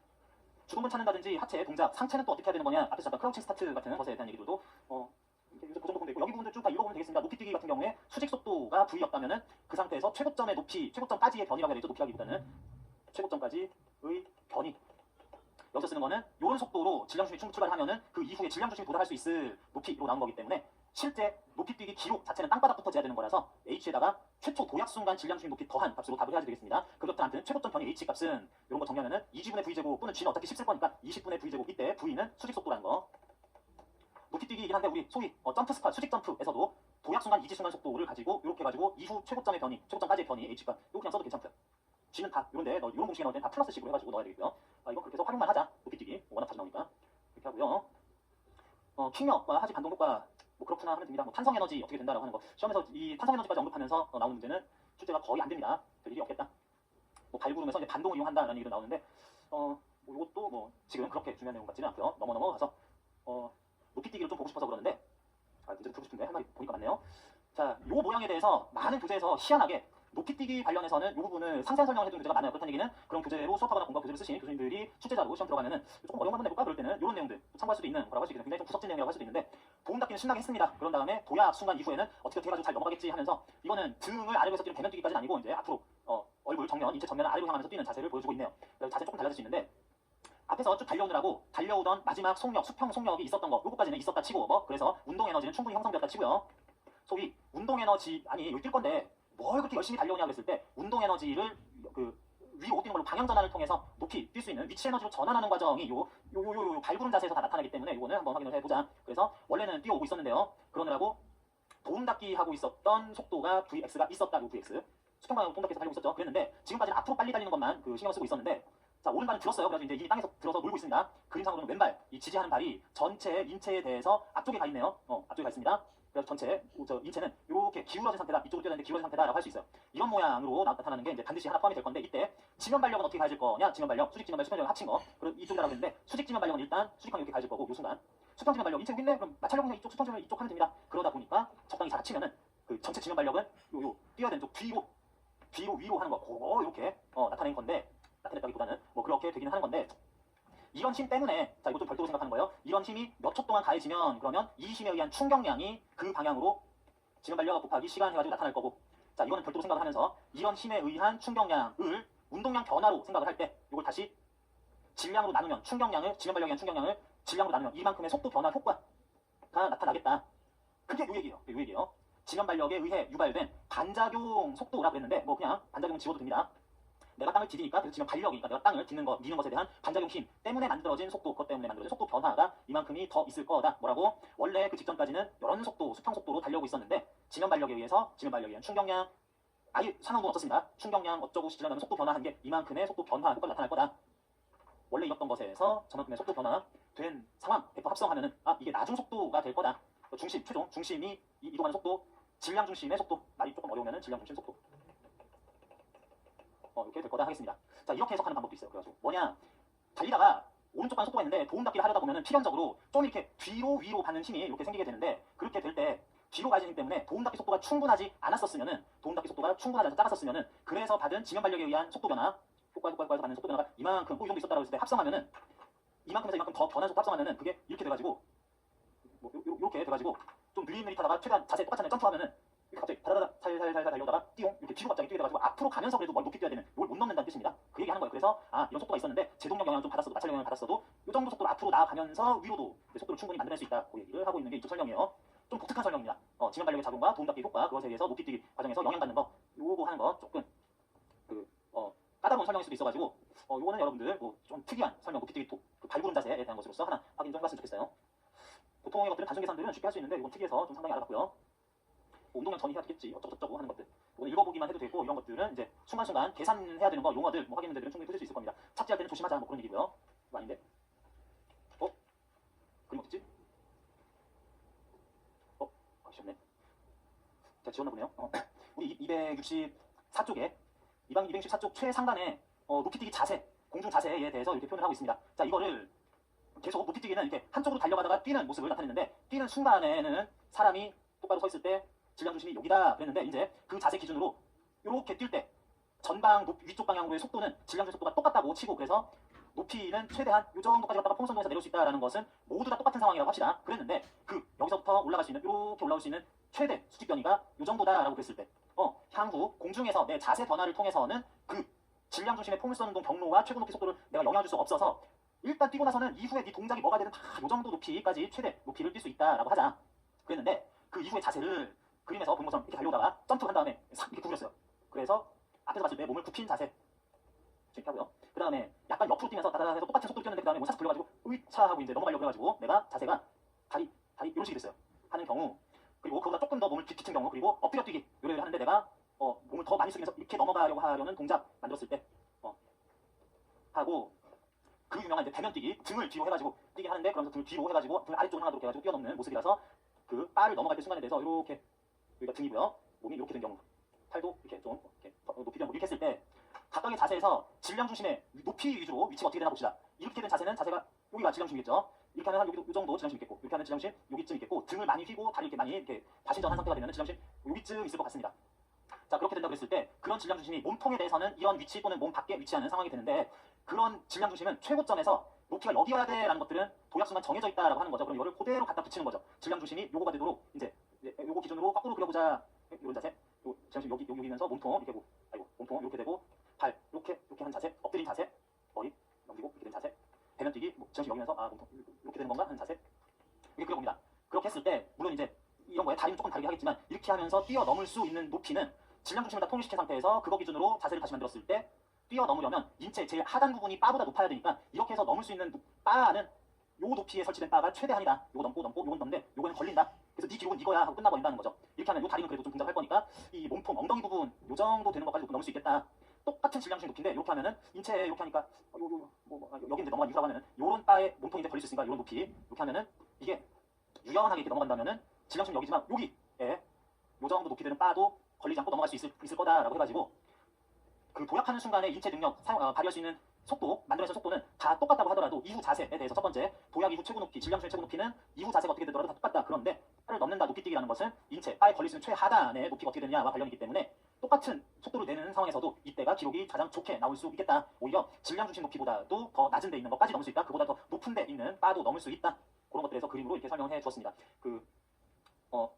주동근 찾는다든지 하체 동작 상체는 또 어떻게 해야 되는 거냐, 앞에서 잠깐 크라우칭 스타트 같은 것에 대한 얘기들도 요새 그 정도 보면 되고, 여기 부분들 쭉 다 읽어보면 되겠습니다. 높이뛰기 같은 경우에 수직 속도가 V였다면은 그 상태에서 최고점의 높이, 최고점까지의 변이라고 해야 되죠. 높이라기보다는 최고점까지의 변이. 여기서 쓰는 거는 이런 속도로 질량중심이 출발하면은 그 이후에 질량중심이 도달할 수 있을 높이로 나온 거기 때문에 실제 높이뛰기 기록 자체는 땅바닥부터 재야 되는 거라서 H에다가 최초 도약 순간 질량중심 높이 더한 값으로 답을 해야지 되겠습니다. 그렇든 않든 최고점 변이 H 값은 이런 거 정리하면은 2G분의 V제곱 또는 G는 어차피 10쓸 거니까 20분의 V제곱, 이때 V는 수직 속도라는 거. 높이뛰기이긴 한데 우리 소위 점프 스팟, 수직 점프에서도 도약 순간, 이지 순간 속도를 가지고 이렇게 가지고 이후 최고점의 변이, 최고점까지의 변이 H값 이거 그냥 써도 괜찮고요. G는 다 이런데 이런 공식에 넣을 때는 다 플러스식으로 해가지고 넣어야 되겠고요. 이건 그렇게 해서 활용만 하자. 높이뛰기 워낙 자주 나오니까 이렇게 하고요. 킥력과 하지 반동력과 뭐 그렇구나 하면 됩니다. 뭐 탄성 에너지 어떻게 된다라고 하는 거 시험에서 이 탄성 에너지까지 언급하면서 나오는 문제는 출제가 거의 안 됩니다. 될 일이 없겠다. 뭐 발구름에서 이제 반동을 이용한다라는 얘기도 나오는데 뭐 이것도 뭐 지금 그렇게 중요한 내용 같지는 않고요. 넘어가서 높이뛰기를 좀 보고 싶어서 그러는데 문제도 풀고 싶은데 할 말이 보니까 많네요. 자, 요 모양에 대해서 많은 교재에서 희한하게 높이뛰기 관련해서는 이 부분을 상세한 설명을 해준 교재가 많아요. 그렇다는 얘기는 그런 교재로 수업하거나 공부하 교재를 쓰신 교수님들이 출제자로 시험 들어가면은 조금 어려운 거 한번 내볼까? 그럴 때는 이런 내용들 참고할 수도 있는 거라고 할 수 있겠는데 굉장히 좀 구석진 내용이라고 할 수도 있는데, 보험 닫기는 신나게 했습니다. 그런 다음에 도약 순간 이후에는 어떻게 해가지고 잘 넘어가겠지 하면서 이거는 등을 아래로 해서 뛰는 대면 뛰기까지는 아니고 이제 앞으로 얼굴 정면, 인체 정면을 아래로 향하면서 뛰는 자세를 보여주고 있네요. 자세 조금 달라질 수 있는데 앞에서 쭉 달려오느라고 달려오던 마지막 속력, 수평 속력이 있었던 거 요거까지는 있었다 치고 그래서 운동 에너지는 충분히 형성되었다 치고요. 소위 운동 에너지 아니 여기 뛸 건데 뭘 그렇게 열심히 달려오냐 그랬을 때 운동 에너지를 위로 뛰는 걸로 방향 전환을 통해서 높이 뛸 수 있는 위치 에너지로 전환하는 과정이 요 발구름 자세에서 다 나타나기 때문에 이거는 한번 확인을 해보자. 그래서 원래는 뛰어오고 있었는데요. 그러느라고 도움 닫기 하고 있었던 속도가 VX가 있었다. 요 VX 수평 방향으로 도움 닫기에서 달리고 있었죠. 그랬는데 지금까지는 앞으로 빨리 달리는 것만 신경 쓰고 있었는데 자, 오른발은 들었어요. 그래서 이제 이 땅에서 들어서 놀고 있습니다. 그림상으로는 왼발, 이 지지하는 발이 전체 인체에 대해서 앞쪽에 가 있네요. 앞쪽에 가 있습니다. 그래서 전체 저 인체는 이렇게 기울어진 상태다. 이쪽으로 뛰어다니는데 기울어진 상태다라고 할 수 있어요. 이런 모양으로 나타나는 게 이제 반드시 하나 포함이 될 건데, 이때 지면발력은 어떻게 가해질 거냐? 지면발력, 수직지면발력, 수평지면 합친 거. 그리고 이쪽이라고 했는데, 수직지면발력은 일단 수직항 이렇게 가해질 거고, 요 순간 수평지면발력 인체 여기 있네. 그럼 마찰력 그냥 이쪽, 수평지면 이쪽 하면 됩니다. 그러다 보니까 적당히 잘 합치면은 그 전체 지면발력은 요 뛰어야 되는 쪽 뒤로 위로 하는 거, 그거 이렇게 나타낸 건데, 나타냈다기보다는 뭐 그렇게 되기는 하는 건데, 이런 힘 때문에, 자, 이거 좀 별도로 생각하는 거예요. 이런 힘이 몇 초 동안 가해지면, 그러면 이 힘에 의한 충격량이 그 방향으로 지면발력 곱하기 시간 해가지고 나타날 거고, 자, 이거는 별도로 생각을 하면서 이런 힘에 의한 충격량을 운동량 변화로 생각을 할 때, 이걸 다시 질량으로 나누면, 충격량을, 지면발력에 의한 충격량을 질량으로 나누면 이만큼의 속도 변화 효과가 나타나겠다. 그게 요 얘기예요. 요 얘기예요. 지면발력에 의해 유발된 반작용 속도라고 했는데, 뭐 그냥 반작용 지워도 됩니다. 내가 땅을 디디니까, 그래서 지면 발력이니까 내가 땅을 미는 것에 대한 반작용 힘 때문에 만들어진 속도, 그것 때문에 만들어진 속도 변화가 이만큼이 더 있을 거다. 뭐라고? 원래 그 직전까지는 이런 속도, 수평 속도로 달려오고 있었는데, 지면 발력에 의해서, 지면 발력에 의한 충격량, 아예 상황도 없었습니다. 충격량 어쩌고 시질하면 속도 변화한 게 이만큼의 속도 변화 효과가 나타날 거다. 원래 있었던 것에서 저만큼의 속도 변화 된 상황, 100% 합성하면은, 이게 나중 속도가 될 거다. 중심, 최종 중심이 이동하는 속도, 질량 중심의 속도, 말이 조금 어려우면은 질량 중심 속도, 이렇게 될 거다 하겠습니다. 자, 이렇게 해석하는 방법도 있어요. 그래가지고 뭐냐, 달리다가 오른쪽 간 속도가 있는데 도움닫기를 하려다 보면은 필연적으로 좀 이렇게 뒤로 위로 가는 힘이 이렇게 생기게 되는데, 그렇게 될 때 뒤로 가지는 힘 때문에 도움닫기 속도가 충분하지 않았었으면은, 도움닫기 속도가 충분하지 않아서 작았었으면은, 그래서 받은 지면발력에 의한 속도 변화, 효과에서 받는 속도 변화가 이만큼, 이 정도 있었다고 했을 때 합성하면은, 이만큼에서 이만큼 더 변한 속도 합성하면은 그게 이렇게 돼가지고, 뭐 이렇게 돼가지고 좀 느릿느릿하다가 최대한 자세 똑같잖아요. 점프하면은 갑자기 다다다다 살살살살 달려다가 띠용 이렇게 뒤로 갑자기 뛰게 돼가지고 앞으로 가면서 그래도 높이 뛰어야 되는, 이걸 못 넘는다는 뜻입니다. 그 얘기하는 거예요. 그래서 이런 속도가 있었는데 제동력 영향을 좀 받았어도, 마찰력 영향을 받았어도 이 정도 속도로 앞으로 나아가면서 위로도 속도를 충분히 만들어낼 수 있다. 그 얘기를 하고 있는 게 이쪽 설명이에요. 좀 독특한 설명입니다. 지면발력의 작용과 도움닫기 효과, 그것에 의해서 높이 뛰기 과정에서 영향받는 거, 요거 하는 거 조금 까다로운 설명일 수도 있어가지고, 요거는 여러분들 뭐 좀 특이한 설명, 높이 뛰기 그 발구름 자세에 대한 것으로서 하나 확인 좀 해봤으면 좋겠어요. 보통의 것들은 단순 계산들은 쉽게 할 수 있는데, 이건 특이해서 좀 상당히 알아봤고요. 뭐 운동량 전이 해야 되겠지, 어쩌고 하는 것들, 오늘 읽어보기만 해도 되고, 이런 것들은 이제 순간순간 계산해야 되는 거, 용어들, 뭐 확인 문제들은 충분히 풀릴 수 있을 겁니다. 착지할 때는 조심하자, 뭐 그런 얘기고요. 이거 아닌데, 그림 어딨지? 아쉬웠네. 제가 지웠나 보네요. 우리 264쪽에 264쪽 최상단에 높이뛰기 자세, 공중 자세에 대해서 이렇게 표현을 하고 있습니다. 자, 이거를 계속 높이뛰기는 이렇게 한쪽으로 달려가다가 뛰는 모습을 나타냈는데, 뛰는 순간에는 사람이 똑바로 서 있을 때 질량 중심이 여기다 그랬는데, 이제 그 자세 기준으로 이렇게 뛸 때 전방 위쪽 방향으로의 속도는 질량 중심 속도가 똑같다고 치고, 그래서 높이는 최대한 이 정도까지 갔다가 풍선동에서 내려올 수 있다는 것은 모두 다 똑같은 상황이라고 합시다. 그랬는데 여기서부터 올라갈 수 있는, 이렇게 올라올 수 있는 최대 수직 변이가 이 정도다라고 그랬을 때, 향후 공중에서 내 자세 변화를 통해서는 그 질량 중심의 포물선 운동 경로와 최고 높이 속도를 내가 영향을 줄 수 없어서, 일단 뛰고 나서는 이후에 네 동작이 뭐가 되든 다 이 정도 높이까지 최대 높이를 뛸 수 있다라고 하자. 그랬는데 그 이후의 자세를 그림에서 본 것처럼 이렇게 달려오다가 점프한 다음에 싹 이렇게 구부렸어요. 그래서 앞에서 봤을 때 몸을 굽힌 자세 이렇게 하고요. 그 다음에 약간 옆으로 뛰면서 다다다 해서 똑같은 속도로 뛰었는데, 그 다음에 몸 싹 돌려가지고 으이차 하고 이제 넘어가려고 해가지고 내가 자세가 다리 이런 식이 됐어요. 하는 경우, 그리고 그보다 조금 더 몸을 뒤친 경우, 그리고 엎드려 뛰기 요래를 하는데 내가 몸을 더 많이 숙이면서 이렇게 넘어가려고 하려는 동작 만들었을 때 하고, 그 유명한 이제 대면 뛰기, 등을 뒤로 해가지고 뛰기 하는데, 그러면서 등을 뒤로 해가지고 등을 아래쪽으로 하나 이렇게 해가지고 뛰어넘는 모습이라서, 그 바를 넘어갈 때 순간에 대해서 이렇게, 여기가 등이고요, 몸이 이렇게 된 경우, 팔도 이렇게 좀 이렇게 높이 되고 이렇게 했을 때, 각각의 자세에서 질량 중심의 높이 위주로 위치가 어떻게 되나 봅시다. 이렇게 된 자세는 자세가 여기가 질량 중심이겠죠. 이렇게 하면 한 여기 정도 질량 중심 있겠고, 이렇게 하면 질량 중심 여기쯤 있겠고, 등을 많이 휘고 다리 이렇게 많이 이렇게 과신전한 상태가 되면 질량 중심 여기쯤 있을 것 같습니다. 자, 그렇게 된다고 했을 때 그런 질량 중심이 몸통에 대해서는 이런 위치 또는 몸 밖에 위치하는 상황이 되는데, 그런 질량 중심은 최고점에서 높이가 여기여야 돼라는 것들은 도약수만 정해져 있다라고 하는 거죠. 그럼 이거를 그대로 갖다 붙이는 거죠. 질량 중심이 요거가 되도록 이제 요거 기준으로 거꾸로 그려보자. 이런 자세. 질량 중심 여기면서 몸통 이렇게 되고, 몸통 이렇게 되고, 발 이렇게 한 자세, 엎드린 자세, 머리 넘기고 이렇게 된 자세, 대면 뛰기, 뭐 질량 중심 여기면서 몸통 이렇게 되는 건가 하는 자세. 이렇게 그려봅니다. 그렇게 했을 때 물론 이제 이런 거에 다리는 조금 다르게 하겠지만, 이렇게 하면서 뛰어넘을 수 있는 높이는 질량 중심을 다 통일시킨 상태에서 그거 기준으로 자세를 다시 만들었을 때, 뛰어넘으려면 인체 제일 하단 부분이 바보다 높아야 되니까, 이렇게 해서 넘을 수 있는 바는 요 높이에 설치된 바가 최대한이다. 요거 넘고 요건 넘는데 요거는 걸린다. 그래서 네 기록은 이거야 하고 끝나버린다는 거죠. 이렇게 하면 요 다리는 그래도 좀 동작할 거니까 이 몸통 엉덩이 부분 요 정도 되는 것까지 넘을 수 있겠다. 똑같은 질량 중심 높이인데 이렇게 하면은 인체에 이렇게 하니까 여기 이제 넘어간 이유라고 하면은 요런 바에 몸통이 이제 걸릴 수 있으니까 요런 높이 이렇게 하면은 이게 유연하게 이렇게 넘어간다면은 질량 중심 여기지만 여기에 요 정도 높이 되는 바도 걸리지 않고 넘어갈 수 있을 거다라고 해가지고 그 도약하는 순간에 인체 능력 발휘할 수 있는 속도, 만들어내는 속도는 다 똑같다고 하더라도 이후 자세에 대해서 첫 번째 도약 이후 최고 높이, 질량 중심 최고 높이는 이후 자세가 어떻게 되더라도 다 똑같다. 그런데 바를 넘는다 높이뛰기라는 것은 인체 바에 걸릴 수 있는 최하단의 높이가 어떻게 되느냐와 관련이기 때문에 똑같은 속도를 내는 상황에서도 이때가 기록이 가장 좋게 나올 수 있겠다. 오히려 질량 중심 높이보다도 더 낮은 데 있는 것까지 넘을 수 있다. 그보다 더 높은 데 있는 바도 넘을 수 있다. 그런 것들에서 그림으로 이렇게 설명을 해주었습니다.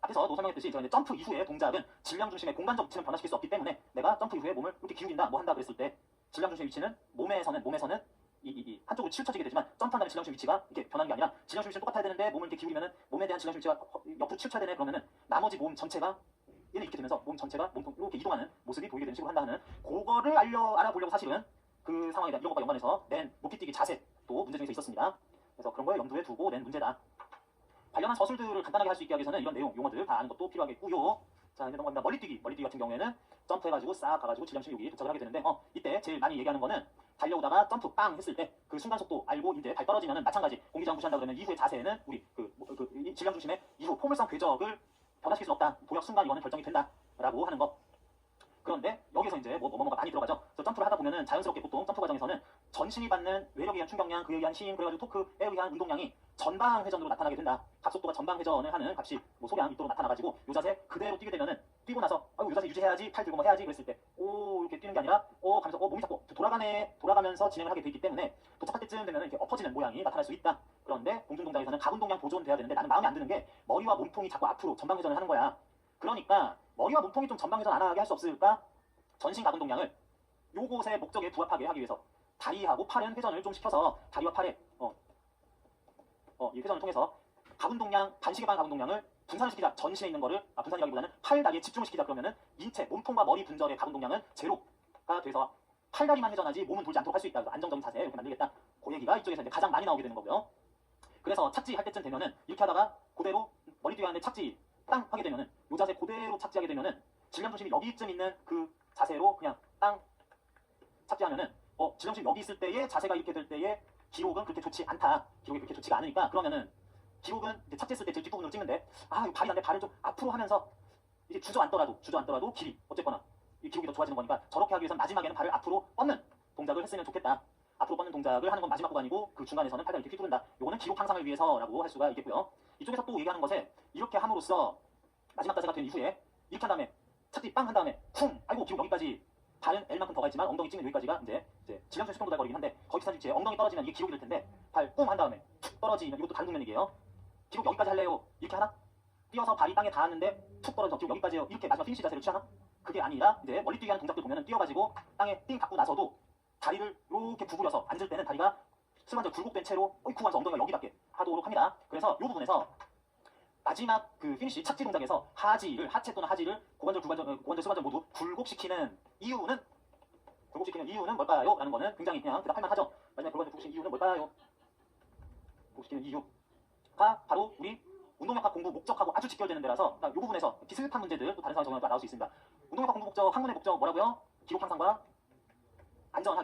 앞에서도 설명했듯이 저 이제 점프 이후의 동작은 질량 중심의 공간적 위치는 변화시킬 수 없기 때문에 내가 점프 이후에 몸을 이렇게 기울인다 뭐 한다 그랬을 때 질량 중심의 위치는 몸에서는 이 한쪽으로 치우쳐지게 되지만 점프한 다음에 질량 중심 위치가 이렇게 변하는 게 아니라 질량 중심 위치는 똑같아야 되는데 몸을 이렇게 기울이면은 몸에 대한 질량 중심 위치가 옆으로 치우쳐야 되네. 그러면은 나머지 몸 전체가 얘는 이렇게 되면서 몸 전체가 몸통 이렇게 이동하는 모습이 보이게 되는 식으로 한다는 그거를 알아보려고 사실은 그 상황에 대한 이런 것과 연관해서 낸 높이뛰기 자세도 문제 중에서 있었습니다. 그래서 그런 걸 염두에 두고 낸 문제다. 관련한 서술들을 간단하게 할 수 있게 하기 위해서는 이런 내용, 용어들 다 아는 것도 필요하겠고요. 자, 이제 넘어갑니다. 머리뛰기 같은 경우에는 점프해가지고 싹 가가지고 질량중 여기 도착을 하게 되는데 이때 제일 많이 얘기하는 거는 달려오다가 점프 빵 했을 때 그 순간 속도 알고 이제 발 떨어지면은 마찬가지 공기저항 무시한다 그러면 이후의 자세는 우리 이 질량 중심의 이후 포물선 궤적을 변화시킬 수 없다. 도약 순간 이거는 결정이 된다라고 하는 거. 그런데 여기서 이제 뭐가 많이 들어가죠. 그래서 점프를 하다 보면은 자연스럽게 보통 점프 과정에서는 전신이 받는 외력에 의한 충격량, 그에 의한 힘, 그래가지고 토크에 의한 운동량이 전방 회전으로 나타나게 된다. 각속도가 전방 회전을 하는 값이 소량 있도록 나타나가지고 요 자세 그대로 뛰게 되면은 뛰고 나서 요 자세 유지해야지, 팔 들고 뭐 해야지 그랬을 때 이렇게 뛰는 게 아니라 가면서 몸이 자꾸 돌아가면서 진행을 하게 되기 때문에 도착할 때쯤 되면은 이렇게 엎어지는 모양이 나타날 수 있다. 그런데 공중 동작에서는 가운동량 보존돼야 되는데 나는 마음에 안 드는 게 머리와 몸통이 자꾸 앞으로 전방 회전을 하는 거야. 그러니까 머리와 몸통이 좀 전방 회전 안 하게 할 수 없을까? 전신 가군 동량을 요곳의 목적에 부합하게 하기 위해서 다리하고 팔은 회전을 좀 시켜서 다리와 팔에 이 회전을 통해서 가군 동량, 반시계 반 가군 동량을 분산을 시키자. 전신에 있는 거를 분산이라기보다는 팔 다리에 집중을 시키자. 그러면은 인체, 몸통과 머리 분절의 가군 동량은 제로가 돼서 팔 다리만 회전하지 몸은 돌지 않도록 할 수 있다. 그래서 안정적인 자세 이렇게 만들겠다. 그 얘기가 이쪽에서 이제 가장 많이 나오게 되는 거고요. 그래서 착지 할 때쯤 되면은 이렇게 하다가 그대로 머리 뒤에 하는데 착지 땅 하게 되면은 요 자세 그대로 착지하게 되면은 질량 중심이 여기쯤 있는 그 자세로 그냥 땅 착지하면은 질량 중심이 여기 있을 때의 자세가 이렇게 될 때의 기록은 그렇게 좋지 않다. 기록이 그렇게 좋지가 않으니까 그러면은 기록은 이제 착지했을 때 제일 뒷부분으로 찍는데 이거 발이 안 돼. 발을 좀 앞으로 하면서 이제 주저앉더라도 길이 어쨌거나 이 기록이 더 좋아지는 거니까 저렇게 하기 위해서는 마지막에는 발을 앞으로 뻗는 동작을 했으면 좋겠다. 앞으로 뻗는 동작을 하는 건 마지막 구간이고 그 중간에서는 팔다리 이렇게 휘두른다. 요거는 기록 향상을 위해서라고 할 수가 있겠고요. 이쪽에서 또 얘기하는 것에 이렇게 함으로써 마지막 자세가 된 이후에 이렇게 한 다음에 착지 빵 한 다음에 쿵 아이고 기록 여기까지 발은 L만큼 더 가 있지만 엉덩이 찍는 여기까지가 이제 질량 중심 동작거리긴 한데 거기 사실 제 엉덩이 떨어지면 이게 기록이 될 텐데 발 쿵 한 다음에 툭 떨어지면 이것도 다른 국면이게요. 기록 여기까지 할래요. 이렇게 하나? 뛰어서 발이 땅에 닿았는데 툭 떨어져 기록 여기까지요. 이렇게 마지막 피니시 자세를 취하나? 그게 아니라 이제 멀리뛰기 하는 동작들 보면은 뛰어가지고 땅에 띵 닿고 나서도 다리를 이렇게 구부려서 앉을 때는 다리가 슬만져 굴곡된 채로 어이쿠 하면서 엉덩이가 여기 닿게 하도록 합니다. 그래서 이 부분에서 마지막 그 피니시 착지 동작에서 하체 또는 하지를 고관절, 슬관절 모두 굴곡시키는 이유는 뭘까요? 라는 거는 굉장히 그냥 대답할만 하죠. 마지막 고관절 굴곡시키는 이유는 뭘까요? 굴곡시키는 이유가 바로 우리 운동역학 공부 목적하고 아주 직결되는 데라서 이 부분에서 비슷한 문제들 또 다른 상황 적용해서 나올 수 있습니다. 운동역학 공부 목적, 학문의 목적 뭐라고요? 기록 향상과 안전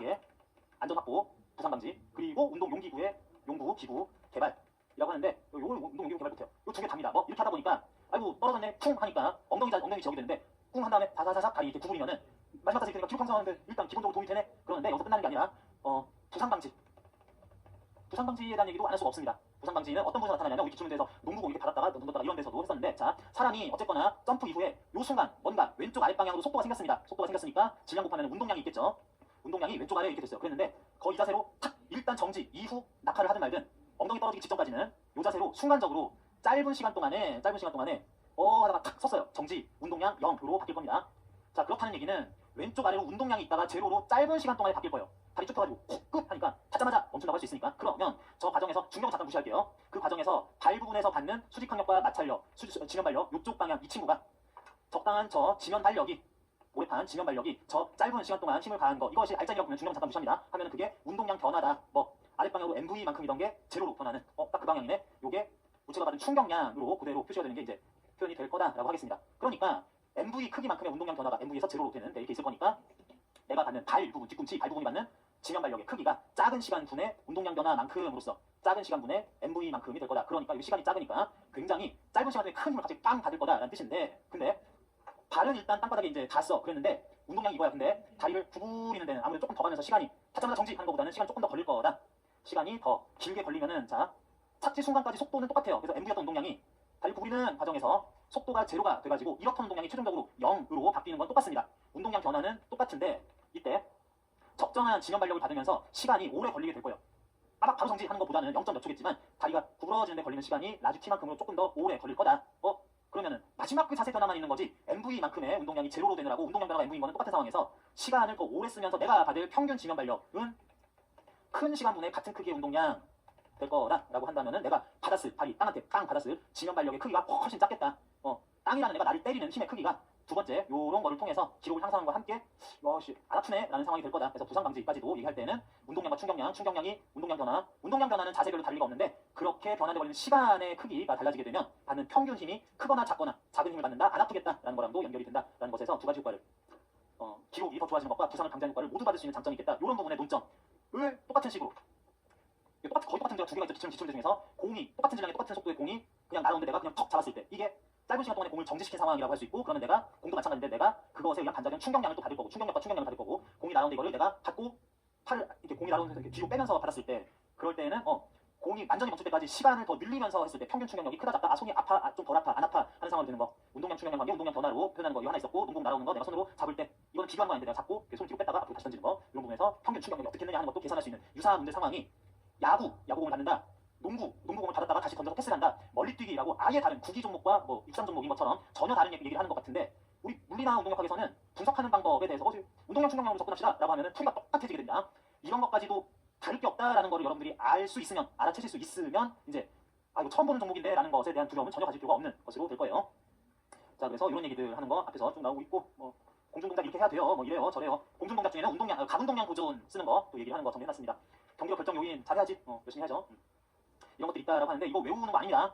확보, 부상 방지, 그리고 운동 용기구의 용구, 기구, 개발 이라고 하는데 요거 운동 용기구 개발 못해요. 요 두 개 답니다. 이렇게 하다 보니까 아이고 떨어졌네 쿵 하니까 엉덩이 저기 되는데 쿵 한 다음에 사사사삭 다리 이렇게 구부리면은 마지막 자세 되니까 기록 향상하는데 일단 기본적으로 도움이 되네. 그러는데 여기서 끝나는 게 아니라 부상 방지에 대한 얘기도 안 할 수가 없습니다. 부상 방지는 어떤 부분에서 나타나냐면 우리 기출문제에서 농구공 이렇게 받았다가 던졌다가 이런 데서도 했었는데 자 사람이 어쨌거나 점프 이후에 요 순간 뭔가 왼쪽 아랫 방향으로 속도가 생겼습니다. 속도가 생겼으니까 질량 곱하면 운동량이 있겠죠. 운동량이 왼쪽 아래에 이렇게 됐어요. 그랬는데 이 자세로 탁 일단 정지 이후 낙하를 하든 말든 엉덩이 떨어지기 직전까지는 요 자세로 순간적으로 짧은 시간 동안에 하다가 탁 섰어요. 정지 운동량 0으로 바뀔 겁니다. 자 그렇다는 얘기는 왼쪽 아래로 운동량이 있다가 제로로 짧은 시간 동안에 바뀔 거예요. 다리 쭉 펴가지고 꾹 하니까 닿자마자 멈춘다고 할 수 있으니까 그러면 저 과정에서 중력은 잠깐 무시할게요. 그 과정에서 발 부분에서 받는 수직항력과 마찰력, 지면발력 요쪽 방향 이 친구가 적당한 저 지면발력이 오래판 지면발력이 저 짧은 시간 동안 힘을 가한 거 이것이 알짜기라고 보면 중력은 잠깐 무시합니다. 하면은 그게 운동량 변화다. 아랫방향으로 MV만큼이던 게 제로로 변하는 딱 그 방향이네. 요게 우체가 받은 충격량으로 그대로 표시가 되는 게 이제 표현이 될 거다라고 하겠습니다. 그러니까 MV 크기만큼의 운동량 변화가 MV에서 제로로 되는 데 이렇게 있을 거니까 내가 받는 발 부분, 뒤꿈치 발 부분이 받는 지면 발력의 크기가 작은 시간분의 운동량 변화만큼으로써 작은 시간분의 MV만큼이 될 거다. 그러니까 이 시간이 작으니까 굉장히 짧은 시간 내에 큰 힘을 갑자기 빵 받을 거다라는 뜻인데, 근데 발은 일단 땅바닥에 이제 닿았어. 그랬는데 운동량이 이거야. 근데 다리를 구부리는 데는 아무래도 조금 더 가면서 시간이 닿자마자 정지하는 것보다는 시간이 조금 더 걸릴 거다. 시간이 더 길게 걸리면은 자 착지 순간까지 속도는 똑같아요. 그래서 MV였던 운동량이 다리 구부리는 과정에서 속도가 제로가 돼가지고 일어선 운동량이 최종적으로 0으로 바뀌는 건 똑같습니다. 운동량 변화는 똑같은데 이때 적정한 지면 발력을 받으면서 시간이 오래 걸리게 될 거예요. 빠박 바로 정지하는 것보다는 0점 몇 초겠지만 다리가 구부러지는데 걸리는 시간이 라지 t만큼으로 조금 더 오래 걸릴 거다. 그러면은 마지막 그 자세 변화만 있는 거지 MV만큼의 운동량이 제로로 되느라고 운동량 변화가 MV인 거는 똑같은 상황에서 시간을 더 오래 쓰면서 내가 받을 평균 지면 발력은 큰 시간분의 같은 크기의 운동량 될 거라고 한다면은 내가 받았을 발이 땅한테 땅 받았을 지면 발력의 크기가 훨씬 작겠다. 땅이라는 애가 나를 때리는 힘의 크기가 두 번째 요런 거를 통해서 기록을 향상하는 것과 함께 안 아프네 라는 상황이 될 거다. 그래서 부상 방지까지도 얘기할 때는 운동량과 충격량이 운동량 변화는 자세별로 다를 리가 없는데 그렇게 변화돼 버리는 시간의 크기가 달라지게 되면 받는 평균 힘이 크거나 작거나 작은 힘을 받는다 안 아프겠다라는 거랑도 연결이 된다라는 것에서 두 가지 효과를 기록이 더 좋아지는 것과 부상을 방지하는 효과를 모두 받을 수 있는 장점이 있겠다. 이런 부분의 논점을 똑같은 식으로 거의 똑같은 두 개가 있죠. 기출문제 중에서 공이 똑같은 질량의 똑같은 속도의 공이 그냥 날아오는데 내가 그냥 턱 잡았을 때 이게 짧은 시간 동안에 공을 정지시킨 상황이라고 할 수 있고, 그러면 내가 공도 마찬가지인데 내가 그것에 의한 반작용 충격량을 또 받을 거고 충격력과 충격량을 받을 거고 공이 날아오는데 이거를 내가 받고 팔을 이렇게 공이 날아오면서 이렇게 뒤로 빼면서 받았을 때 그럴 때는 공이 완전히 멈출 때까지 시간을 더 늘리면서 했을 때 평균 충격력이 크다 작다 손이 아파 좀 덜 아파 안 아파 하는 상황이 되는 거 운동량 충격량 관계 운동량 변화로 표현하는 거 이거 하나 있었고 농공 날아오는 거 내가 손으로 잡을 때 이거는 비교하는 거 아닌데 내가 잡고 손을 뒤로 뺐다가 앞으로 다시 던지는 거 이런 부분에서 평균 충격력이 어떻게 했느냐 하는 것도 계산할 수 있는 유사한 문제 상황이 야구공을 받는다. 농구공을 받았다가 다시 던져서 패스를 한다. 멀리뛰기라고 아예 다른 구기 종목과 뭐 육상 종목인 것처럼 전혀 다른 얘기를 하는 것 같은데 우리 물리나 운동역학에서는 분석하는 방법에 대해서 운동량 충격량으로 접근합시다 라고 하면은 풀이가 똑같아지게 됩니다. 이런 것까지도 다를 게 없다라는 거를 여러분들이 알 수 있으면 알아채실 수 있으면 이제 이거 처음 보는 종목인데 라는 것에 대한 두려움은 전혀 가질 필요가 없는 것으로 될 거예요. 자 그래서 이런 얘기들 하는 거 앞에서 쭉 나오고 있고 공중동작 이렇게 해야 돼요. 이래요 저래요. 공중동작 중에는 가운동량 보존 쓰는 거 또 얘기를 하는 거 정리해놨습니다. 경기력 결정 요인 잘해야지. 열심히 해야죠. 이런 것들이 있다라고 하는데 이거 외우는 거 아닙니다.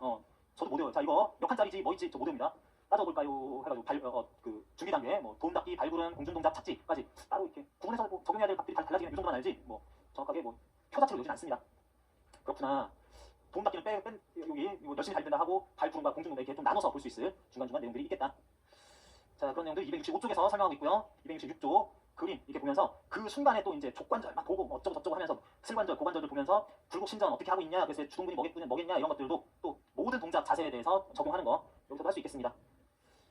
저도 못 외워요. 자 이거 몇 칸짜리지 뭐 있지 저 못 외웁니다. 따져볼까요 해가지고 그 준비 단계 도움 닫기 발굴은 공중동작 착지까지 따로 이렇게 구분해서 적용해야 될 값들이 다 달라지는 이 정도만 알지 정확하게 표 자체로 외우진 않습니다. 그렇구나. 도움 닫기는 여기 열심히 달린다 하고 발굴과 공중동작 이렇게 좀 나눠서 볼 수 있을 중간중간 내용들이 있겠다. 자 그런 내용들 265쪽에서 설명하고 있고요. 266쪽 그림 이렇게 보면서 그 순간에 또 이제 족관절 막 보고 어쩌고 저쩌고 하면서 슬관절 고관절을 보면서 굴곡 신전 어떻게 하고 있냐 그래서 주동근이 뭐겠냐 이런 것들도 또 모든 동작 자세에 대해서 적용하는 거 여기서도 할 수 있겠습니다.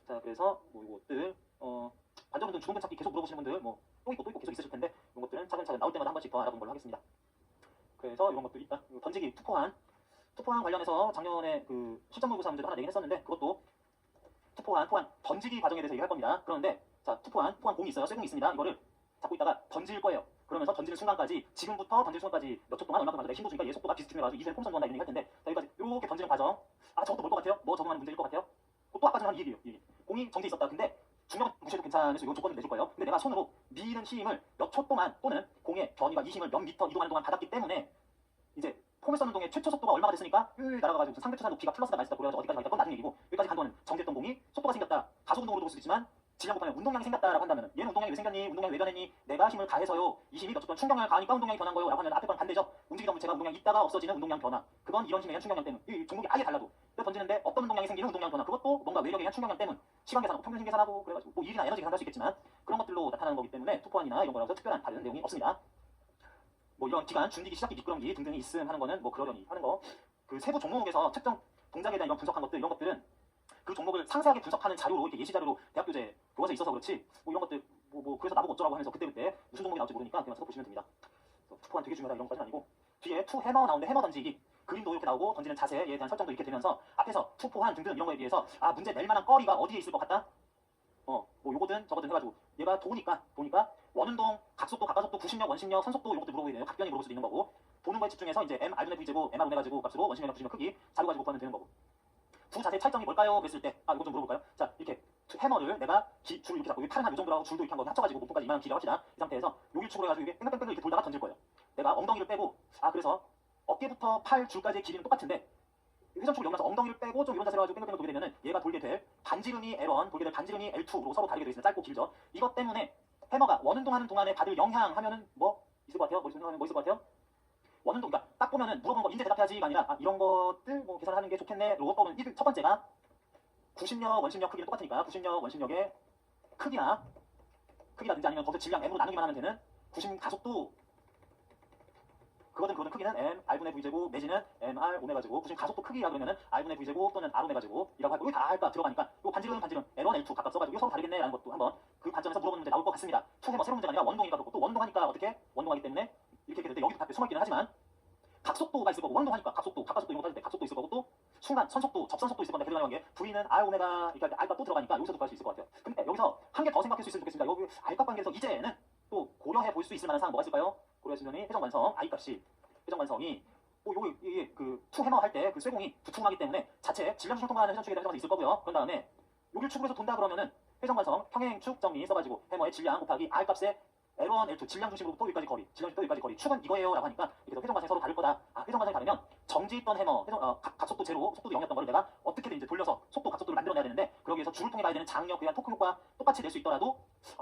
자 그래서 이것들 관절 운동 주동근 찾기 계속 물어보시는 분들 또 있고 계속 있으실 텐데 이런 것들은 차근차근 나올 때마다 한 번씩 더 알아보는 걸로 하겠습니다. 그래서 이런 것들이 있다. 던지기 투포환 관련해서 작년에 그 실전모의고사 문제도 하나 내긴 했었는데 그것도 투포환 던지기 과정에 대해서 얘기할 겁니다. 그런데 자 투포환 공이 있어요. 쇠공이 있습니다. 이거를 잡고 있다가 던질 거예요. 그러면서 던지는 순간까지 지금부터 던질 순간까지 몇 초 동안 얼마큼 내 힘도 주니까 얘 속도가 비슷해가지고 이전에 폼 선수한다 이런 얘기 할 텐데 자 여기까지 이렇게 던지는 과정 저것도 뭘 것 같아요? 뭐 적응하는 문제일 것 같아요? 또 아까 전에 한 얘기예요. 공이 정지해 있었다. 근데 중력은 무시해도 괜찮을 수 있는 조건을 내줄 거예요. 근데 내가 손으로 미는 힘을 몇 초 동안 또는 공의 변이가 이 힘을 몇 미터 이동하는 동안 받았기 때문에 이제 폼을 쏘는 동의 최초 속도가 얼마가 됐으니까 날아가가지고 상대 투사 높이가 플러스가 마이너스다 그래가지고 어디까지 가니까 그건 나중 얘기고 여기까지 간 동안 정지했던 공이 속도가 생겼다. 가속 운동으로 볼 수도 있지만 질량 곱하면 운동량이 생겼다라고 한다면 얘는 운동량이 왜 생겼니? 운동량이 왜 변했니? 내가 힘을 가해서요. 이 힘이 몇 초 동안 충격량을 가하니까 운동량이 변한 거예요. 라고 하면 앞에 건 반대죠. 움직이던 물체가 운동량이 있다가 없어지는 운동량 변화. 그건 이런 힘에 의한 충격량 때문. 이 종목이 아예 달라도 던지는데 어떤 운동량이 생기는 운동량 변화. 그것도 뭔가 외력에 의한 충격량 때문. 시간 계산하고 평균 힘 계산하고 그래가지고 뭐 일이나 에너지 계산할 수 있겠지만 그런 것들로 나타나는 거기 때문에 투포환이나 이런 거라서 특별한 다른 내용이 없습니다. 이런 기간, 준기기, 시작기, 미끄럼기 등등이 있음 하는 거는 그러려니 하는 거. 그 세부 종목에서 특정 동작에 대한 이런 분석한 것들 이런 것들은 그 종목을 상세하게 분석하는 자료로 이렇게 예시 자료로 대학 교재 교과서에 있어서 그렇지 이런 것들 그래서 나보고 어쩌라고 하면서 그때 무슨 종목이 나올지 모르니까 그냥 보시면 됩니다. 투포환 되게 중요하다 이런 것까지는 아니고 뒤에 투 해머 나오는데 해머 던지기 그림도 이렇게 나오고 던지는 자세에 대한 설정도 이렇게 되면서 앞에서 투포환 등등 이런 거에 비해서 문제 낼 만한 거리가 어디에 있을 것 같다? 요거든 저거든 해가지고 얘가 도니까 원운동, 각속도, 가가속도, 구심력, 원심력, 선속도 이런 것들 물어보게 되네요. 각변이 물어볼 수도 있는 거고 도는 거에 집중해서 이제 m r분의 v제곱 m r 분해가지고 값으로 원심력, 구심력 크기 자료 가지고 구하면 되는 거고 두 자세의 차이점이 뭘까요? 그랬을 때 이거 좀 물어볼까요? 자 이렇게 해머를 내가 줄을 이렇게 잡고 팔은 한 요 정도로 하고 줄도 이렇게 한 거 합쳐가지고 몸통까지 이만한 길이라고 합시다. 이 상태에서 요 길축으로 해가지고 이게 뺑뺑뺑뺑 이렇게 돌다가 던질 거예요. 내가 엉덩이를 빼고 그래서 어깨부터 팔 줄까지의 길이는 똑같은데 회전축을 이용해서 엉덩이를 빼고 좀 이런 자세로 가지고 뺑뺑뺑 돌게 되면은 얘가 돌게 될 반지름이 L1 돌게 될 반지름이 L2로 서로 다르게 되어 있습니다. 짧고 길죠. 이것 때문에 해머가 원운동하는 동안에 받을 영향 하면은 뭐 있을 것 같아요? 뭐 있을 것 같아요? 원운동, 그러니까 딱 보면은 물어본 거 인제 대답해야지가 아니라 이런 것들 뭐 계산하는 게 좋겠네로 떠오르는 첫 번째가 구심력, 원심력 크기는 똑같으니까 구심력, 원심력의 크기라든지 아니면 거기서 질량 m으로 나누기만 하면 되는 구심 가속도 그거든 크기는 m r분의 v제곱 내지는 mr 오메가제곱. 구심 가속도 크기라 그러면은 r분의 v제곱 또는 r 오메가제곱이라고 하고, 여기 다 할까 들어가니까 요 반지름 L1, L2 각각 써가지고 서로 다르겠네라는 것도 한번 그 관점에서 물어보는 문제 나올 것 같습니다. 투해머 새로운 문제가 아니라 원동이니까 그렇고, 또 원동하니까 어떻게 원동하기 때문에 이렇게 될 때 여기도 답에 숨어있기는 하지만 각속도가 있을 거고, 원동하니까 각속도, 가속도 이런 거 따질 때 각속도 있을 거고, 또 순간 선속도, 접선속도 있을 건데, 그 다음에 v는 r 오메가, 그러니까 r가 또 들어가니까 여기서도 구할 수 있을 것 같아요. 근데 여기서 한 개 더 생각할 수 있으면 좋겠습니다. 여기 r값 관계에서 이제는 또 고려해 볼 수 있을 만한 사항 뭐가 있을까요? 고려해 주면 회전관성 i 값이, 회전관성이 이게 그 투해머 할 때 그 쇠공이 두툼하기 때문에 자체 질량축을 통과하는 회전축에 대한 회전관성이 있을 거고요. 그런 다음에 여기를 축으로 해서 돈다 그러면은 회전관성 평행축 정리 써가지고 해머의 질량 곱하기 r 값의 L1, L2 질량 중심으로부터 여기까지 거리, 질량 중심부터 여기까지 거리, 축은 이거예요 라고 하니까 이렇게 회전관성이 서로 다를 거다. 회전관성이 다르면 정지 있던 해머, 각속도 제로, 속도도 0이었던 거를 내가 어떻게든 이제 돌려서 속도, 각속도를 만들어내야 되는데, 그러기 위해서 줄을 통해 가야 되는 장력, 그냥 토크 효과 똑같이 낼 수 있더라도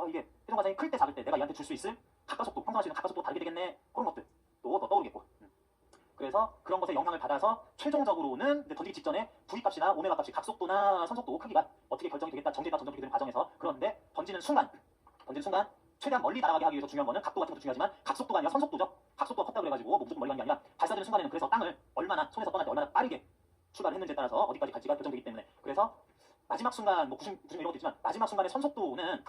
이게 회전관성이 클 때 작을 때 내가 얘한테 줄 수 있을 각가속도, 형성할 수 있는 각가속도가 다르게 되겠네. 그런 것들 또 더 떠오르겠고. 그래서 그런 것에 영향을 받아서 최종적으로는 던지기 직전에 v 값이나 오메가 값이 각속도나 선속도 크기가 어떻게 결정이 되겠다, 정제가 전정되게 되는 과정에서. 그런데 던지는 순간 최대한 멀리 날아가게 하기 위해서 중요한 거는 각도 같은 것도 중요하지만 각속도가 아니라 선속도죠. 각속도가 컸다 그래가지고 뭐 무조건 멀리 가는 게 아니라 발사되는 순간에는 그래서 땅을 얼마나, 손에서 떠날 때 얼마나 빠르게 출발을 했는지에 따라서 어디까지 갈지가 결정되기 때문에, 그래서 마지막 순간 뭐 90 이런 것도 있지만 마지막 순간의 선속도는,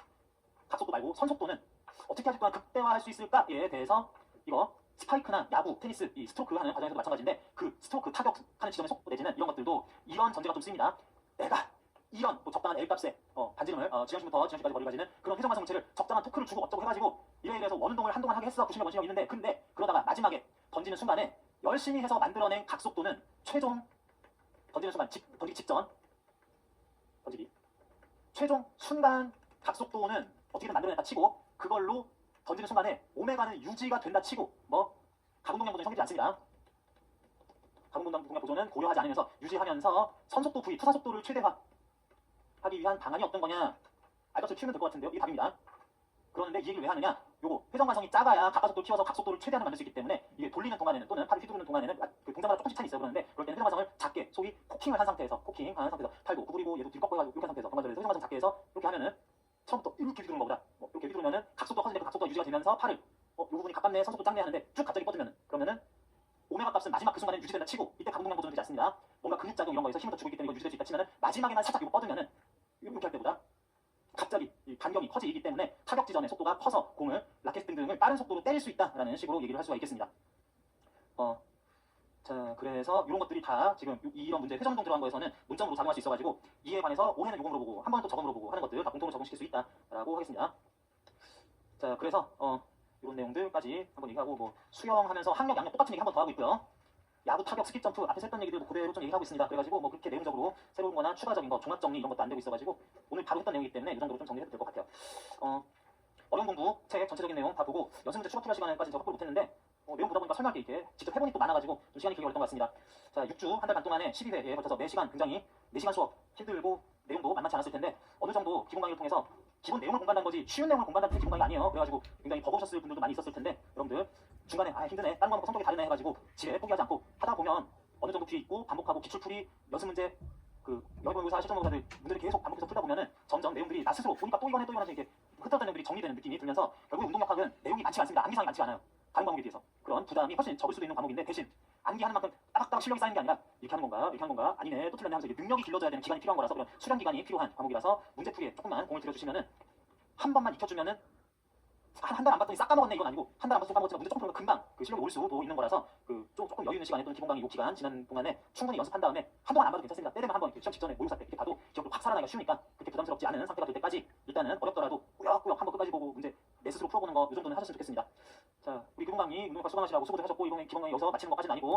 각속도 말고 선속도는 어떻게 아직 동안 극대화할 수 있을까에 대해서 이거 스파이크나 야구, 테니스 이 스트로크 하는 과정에서도 마찬가지인데, 그 스트로크 타격하는 지점의 속도 내지는 이런 것들도 이런 전제가 좀 쓰입니다. 내가 이런 적당한 L값에 반지름을 지형심부터 지형심까지 거리를 가지는 그런 회전관성 물체를 적당한 토크를 주고 어쩌고 해가지고 이래서 원운동을 한동안 하게 했어. 구심력, 원심력 있는데, 근데 그러다가 마지막에 던지는 순간에 열심히 해서 만들어낸 각속도는 최종 던지는 순간, 던지기 직전 최종 순간 각속도는 어떻게든 만들어냈다 치고, 그걸로 던지는 순간에 오메가는 유지가 된다 치고, 뭐 가공동량 보존이 성립되지 않습니다. 가공동량 보존은 고려하지 않으면서 유지하면서 선속도 v, 투사속도를 최대화하기 위한 방안이 어떤 거냐, 알값을 키우면 될 것 같은데요. 이게 답입니다. 그런데 이 얘기를 왜 하느냐, 요거 회전관성이 작아야 가속도를 키워서 각속도를 최대한 만들 수 있기 때문에, 이게 돌리는 동안에는 또는 팔을 휘두르는 동안에는 그 동작마다 조금씩 차이 있어요. 그러는데 그럴 때는 회전관성을 작게, 소위 코킹을 한 상태에서 팔도 구부리고 얘도 뒤로 꺾고 해가지고 이렇게 한 상태에서 동반전에서 회전관성 작게 해서 이렇게 하면은 처음부터 이렇게 휘두르는 것보다 이렇게 휘두르면은 각속도가 커지니까 각속도가 유지가 되면서 팔을 요 부분이 가깝네, 선속도 작네 하는데 쭉 갑자기 뻗으면은, 그러면은 오메가 값은 마지막 그 순간에 유지된다 치고, 이때 가공동량 보존은 되지 않습니다. 뭔가 근육작용 이런 거에서 힘을 더 주고 있기 때문에 이거 유지될 수 있다 치면은 마지막에만 살짝 이거 뻗으면은 이렇게 할 때보다 갑자기 이 반경이 커지기 때문에 타격 지점의 속도가 커서 공을, 라켓 등등을 빠른 속도로 때릴 수 있다라는 식으로 얘기를 할 수가 있겠습니다. 자, 그래서 이런 것들이 다 지금 이런 문제, 회전운동 들어간 거에서는 문점으로 작용할 수 있어가지고 이에 관해서 올해는 요거 물어보고 한 번은 또 저거 물어보고 하는 것들 다 공통으로 적용시킬 수 있다라고 하겠습니다. 자, 그래서 이런 내용들까지 한번 얘기하고, 뭐 수영하면서 학력, 양력 똑같은 얘기 한 번 더 하고 있고요. 야구, 타격, 스킵, 점프 앞에서 했던 얘기들 그대로 좀 얘기하고 있습니다. 그래가지고 뭐 그렇게 내용적으로 새로운 거나 추가적인 거, 종합 정리 이런 것도 안 되고 있어가지고 오늘 바로 했던 내용이기 때문에 이 정도로 좀 정리해도 될 것 같아요. 어려운 공부 책 전체적인 내용 다 보고 연습 문제 추가 필요 시간까지 저 확보를 못했는데 내용 보다 보니까 설명할 게 이렇게 직접 해보니 또 많아가지고 좀 시간이 길게 걸렸던 것 같습니다. 자, 6주 한 달 반 동안에 12회에 걸쳐서 매시간 굉장히 4시간 수업 힘들고 내용도 만만치 않았을 텐데, 어느 정도 기본 강의를 통해서 기본 내용을 공부한다는 거지 쉬운 내용을 공부한다는 게 기본 강의가 아니에요. 그래가지고 굉장히 버거우셨을 분들도 많이 있었을 텐데, 여러분들 중간에 힘드네, 다른 과목 성격이 다르네 해가지고 지레 포기하지 않고 하다 보면 어느 정도 뒤에 있고 반복하고 기출풀이, 연습 문제, 그 영역모의고사, 실전모의고사들 문제를 계속 반복해서 풀다 보면은 점점 내용들이 나 스스로 보니까 또 이거네 이렇게 흩어졌던 내용들이 정리되는 느낌이 들면서 결국 운동역학은 내용이 많지 않습니다. 암기사항이 많지 않아요. 다른 과목에 비해서. 그런 부담이 훨씬 적을 수도 있는 과목인데, 대신 암기하는 만큼 따박따박 실력이 쌓이는 게 아니라 이렇게 하는 건가, 이렇게 하는 건가, 아니네, 또 틀렸네 하면서 이게 능력이 길러져야 되는 기간이 필요한 거라서, 그런 수련 기간이 필요한 과목이라서 문제풀이에 조금만 공을 들여주시면은, 한 번만 익혀주면은 한 달 안 봤더니 싹 까먹었네 이건 아니고, 한 달 안 봤더니 까먹었지만 문제 조금 풀면 금방 그 실력이 올 수도 있는 거라서, 그 조금 여유 있는 시간에 또는 기본 강의 요 기간 지난 동안에 충분히 연습한 다음에 한동안 안 봐도 괜찮습니다. 때 되면 한번 시험 직전에 모의고사 때 이렇게 봐도 기억도 확 살아나기가 쉬우니까 그렇게 부담스럽지 않은 상태가 될 때까지 일단은 어렵더라도 꾸역꾸역 한번 끝까지 보고 문제 내 스스로 풀어보는 거 이 정도는 하셨으면 좋겠습니다. 자, 우리 기본 강의 운동과 수강하시라고 수고들 하셨고, 이번에 기본 강의 여기서 마치는 것까지는 아니고